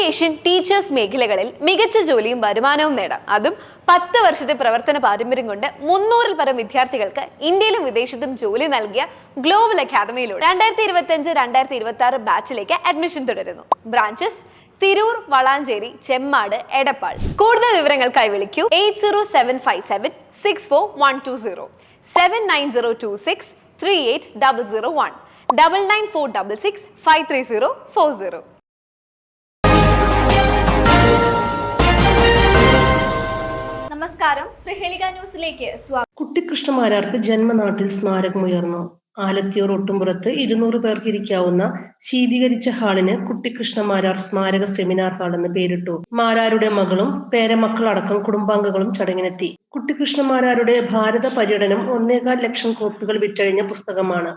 Education, teachers മേഖലകളിൽ മികച്ച ജോലിയും വരുമാനവും നേടാം. അതും 10 വർഷത്തെ പ്രവർത്തന പാരമ്പര്യം കൊണ്ട് 300-ൽ പരം വിദ്യാർത്ഥികൾക്ക് ഇന്ത്യയിലും വിദേശത്തും ജോലി നൽകിയ ഗ്ലോബൽ അക്കാദമിയിലൂടെ 2025-2026 ബാച്ചിലേക്ക് അഡ്മിഷൻ തുടരുന്നു. ബ്രാഞ്ചസ് തിരൂർ, വളാഞ്ചേരി, ചെമ്മാട്, എടപ്പാൾ. കൂടുതൽ വിവരങ്ങൾക്കായി വിളിക്കൂ 8075764120, 7902638001, 9946653040. നമസ്കാരം, പ്രഹേളിക ന്യൂസിലേക്ക് സ്വാഗതം. കുട്ടിക്കൃഷ്ണമാരാർക്ക് ജന്മനാട്ടിൽ സ്മാരകമുയർന്നു. ആലത്തിയൂർ ഒട്ടുംപുറത്ത് 200 പേർക്ക് ഇരിക്കാവുന്ന ശീതീകരിച്ച ഹാളിന് കുട്ടിക്കൃഷ്ണമാരാർ സ്മാരക സെമിനാർ ഹാൾ എന്ന് പേരിട്ടു. മാരാരുടെ മകളും പേരമക്കളടക്കം കുടുംബാംഗങ്ങളും ചടങ്ങിനെത്തി. കുട്ടിക്കൃഷ്ണമാരാരുടെ ഭാരത പര്യടനം 1.25 ലക്ഷം കോപ്പികൾ വിറ്റഴിഞ്ഞ പുസ്തകമാണ്.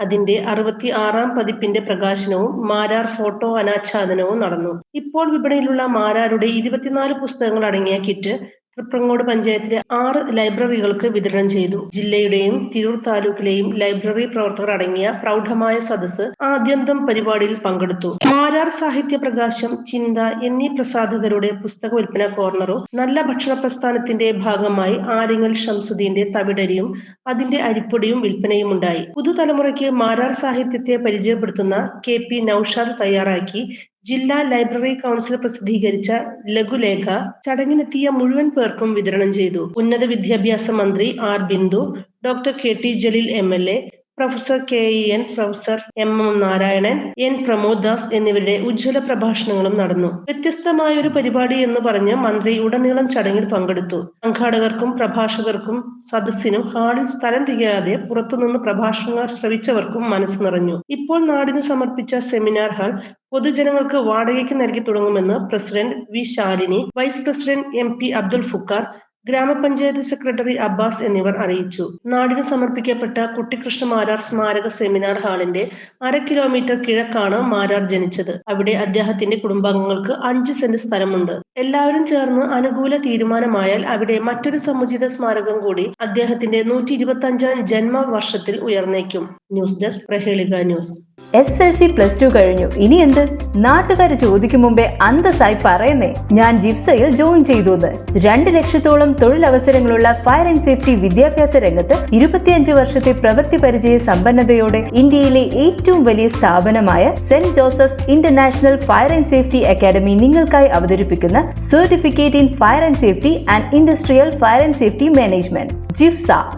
അതിന്റെ 66-ാം പതിപ്പിന്റെ പ്രകാശനവും മാരാർ ഫോട്ടോ അനാച്ഛാദനവും നടന്നു. ഇപ്പോൾ വിപണിയിലുള്ള മാരാരുടെ 24 പുസ്തകങ്ങൾ അടങ്ങിയ കിറ്റ് തൃപ്രങ്ങോട് പഞ്ചായത്തിലെ 6 ലൈബ്രറികൾക്ക് വിതരണം ചെയ്തു. ജില്ലയുടെയും തിരൂർ താലൂക്കിലെയും ലൈബ്രറി പ്രവർത്തകർ അടങ്ങിയ പ്രൗഢമായ സദസ്സ് ആദ്യന്തം പരിപാടിയിൽ പങ്കെടുത്തു. മാരാർ സാഹിത്യ പ്രകാശം, ചിന്ത എന്നീ പ്രസാധകരുടെ പുസ്തക വിൽപ്പന കോർണറും നല്ല ഭക്ഷണ പ്രസ്ഥാനത്തിന്റെ ഭാഗമായി ആലിങ്ങൽ ഷംസുദ്ദീന്റെ തവിടരിയും അതിന്റെ അരിപ്പൊടിയും വിൽപ്പനയും ഉണ്ടായി. പുതുതലമുറയ്ക്ക് മാരാർ സാഹിത്യത്തെ പരിചയപ്പെടുത്തുന്ന KP നൌഷാദ് തയ്യാറാക്കി ജില്ലാ ലൈബ്രറി കൗൺസിൽ പ്രസിദ്ധീകരിച്ച ലഘുലേഖ ചടങ്ങിനെത്തിയ മുഴുവൻ പേർക്കും വിതരണം ചെയ്തു. ഉന്നത വിദ്യാഭ്യാസ മന്ത്രി R. Bindu, doctor KT Jaleel MLA, professor KEN, professor MM Narayanan, N. Pramod Das എന്നിവരുടെ ഉജ്ജ്വല പ്രഭാഷണങ്ങളും നടന്നു. വ്യത്യസ്തമായൊരു പരിപാടി എന്ന് പറഞ്ഞ് മന്ത്രി ഉടനീളം ചടങ്ങിൽ പങ്കെടുത്തു. സംഘാടകർക്കും പ്രഭാഷകർക്കും സദസ്സിനും ഹാളിൽ സ്ഥലം തികയാതെ പുറത്തുനിന്ന് പ്രഭാഷണങ്ങൾ ശ്രവിച്ചവർക്കും മനസ്സ് നിറഞ്ഞു. ഇപ്പോൾ നാടിന് സമർപ്പിച്ച സെമിനാർ ഹാൾ പൊതുജനങ്ങൾക്ക് വാടകയ്ക്ക് നൽകി തുടങ്ങുമെന്ന് president V. Shalini, vice president MP Abdul Fukkar, ഗ്രാമപഞ്ചായത്ത് സെക്രട്ടറി അബ്ബാസ് എന്നിവർ അറിയിച്ചു. നാടിന് സമർപ്പിക്കപ്പെട്ട കുട്ടിക്കൃഷ്ണമാരാർ സ്മാരക സെമിനാർ ഹാളിന്റെ 1/2 കിലോമീറ്റർ കിഴക്കാണ് മാരാർ ജനിച്ചത്. അവിടെ അദ്ദേഹത്തിന്റെ കുടുംബാംഗങ്ങൾക്ക് 5 സെന്റ് സ്ഥലമുണ്ട്. എല്ലാവരും ചേർന്ന് അനുകൂല തീരുമാനമായാൽ അവിടെ മറ്റൊരു സമുചിത സ്മാരകം കൂടി അദ്ദേഹത്തിന്റെ 125-ാം ജന്മവർഷത്തിൽ ഉയർന്നേക്കും. News desk, Prahelika news. SSLC +2 കഴിഞ്ഞു, ഇനി എന്ത്? നാട്ടുകാർ ചോദിക്കും മുമ്പേ അന്തസ്സായി പറയുന്നേ, ഞാൻ ജിഫ്സയിൽ ജോയിൻ ചെയ്തു. 2 ലക്ഷത്തോളം തൊഴിലവസരങ്ങളുള്ള ഫയർ ആൻഡ് സേഫ്റ്റി വിദ്യാഭ്യാസ രംഗത്ത് 25 വർഷത്തെ പ്രവൃത്തി പരിചയ സമ്പന്നതയോടെ ഇന്ത്യയിലെ ഏറ്റവും വലിയ സ്ഥാപനമായ Saint Joseph's international fire and safety academy നിങ്ങൾക്കായി അവതരിപ്പിക്കുന്ന certificate in fire and safety and industrial fire and safety management ജിഫ്സ.